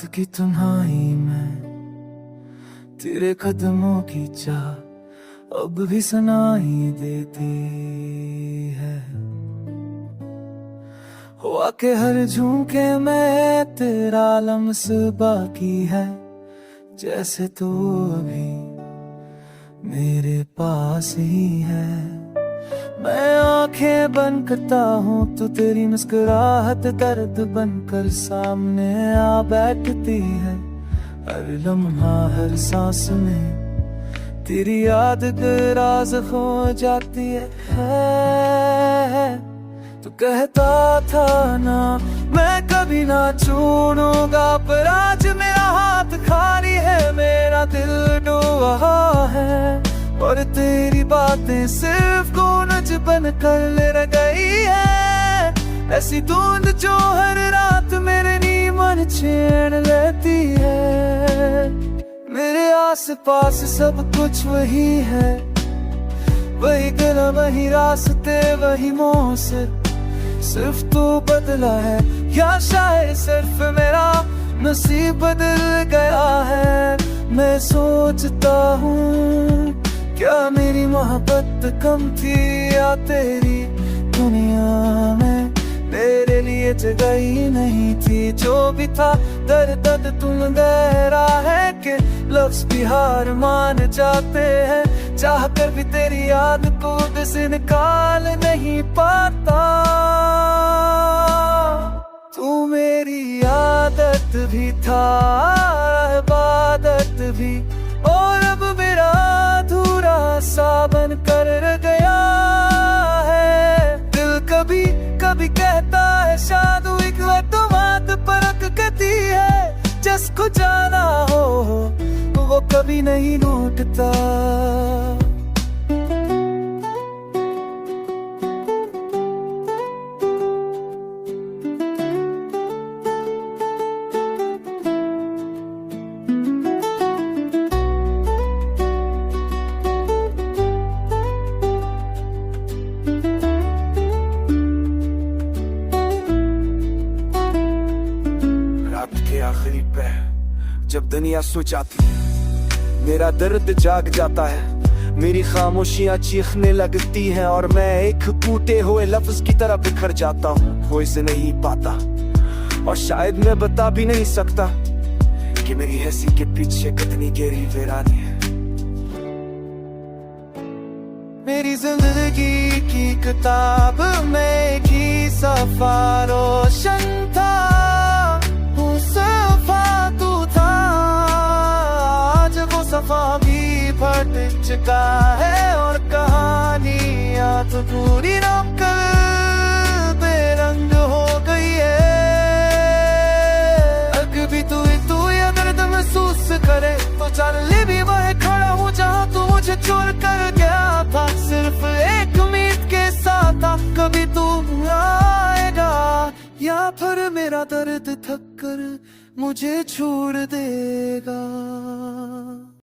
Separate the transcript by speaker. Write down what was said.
Speaker 1: की तन्हाई में तेरे कदमों की चाह अब भी सुनाई देती है। हुआ के हर झुमके में तेरा लम्स बाकी है, जैसे तू अभी मेरे पास ही है। मैं आंखें बंद करता हूँ तो तेरी मुस्कुराहट दर्द बनकर सामने आ बैठती है। हर लम्हा हर सांस में तेरी याद राज खो जाती है। तू कहता था ना मैं कभी ना छोड़ूंगा, पर आज मेरा हाथ खाली है, मेरा दिल डूबा है। और तेरी बातें सिर्फ गूंज बनकर रह गई है, ऐसी धुंध जो हर रात मेरे नींद छीन लेती है। मेरे आस पास सब कुछ वही है, वही गला वही रास्ते वही मौसम, सिर्फ तू बदला है या शायद सिर्फ मेरा नसीब बदल गया है। मैं सोचता हूँ क्या मेरी मोहब्बत कम थी, या तेरी दुनिया में मेरे लिए जगह ही नहीं थी। जो भी था दर्द तुम गहरा है कि लफ्ज़ भी हार मान जाते हैं, चाह कर भी तेरी याद को दिल से निकाल नहीं पाता। तू मेरी आदत भी था, इबादत भी, और अब मेरा अधूरा सा बन कर रह गया है। दिल कभी कभी कहता है शायद एक बात परख कहती है, जिसको जाना हो वो कभी नहीं लौटता।
Speaker 2: आखिरी पहर जब दुनिया सो जाती है, मेरा दर्द जाग जाता है, मेरी खामोशियां चीखने लगती हैं, और मैं एक टूटे हुए लफ्ज की तरह बिखर जाता हूँ। कोई से नहीं पाता और शायद मैं बता भी नहीं सकता कि मेरी हंसी के पीछे कितनी गहरी वीरानी है।
Speaker 1: मेरी जिंदगी की किताब में एक ही सफा रोशन था, सफा भी फट चुका है, और कहानियां तो पूरी नकल बेरंग हो गई है। अगर भी तू ये दर्द महसूस करे तो चल ले भी वह खड़ा हूँ जहाँ तू मुझे छोड़ कर गया था। सिर्फ एक उम्मीद के साथ था कभी तू आएगा, या फिर मेरा दर्द थक कर मुझे छोड़ देगा।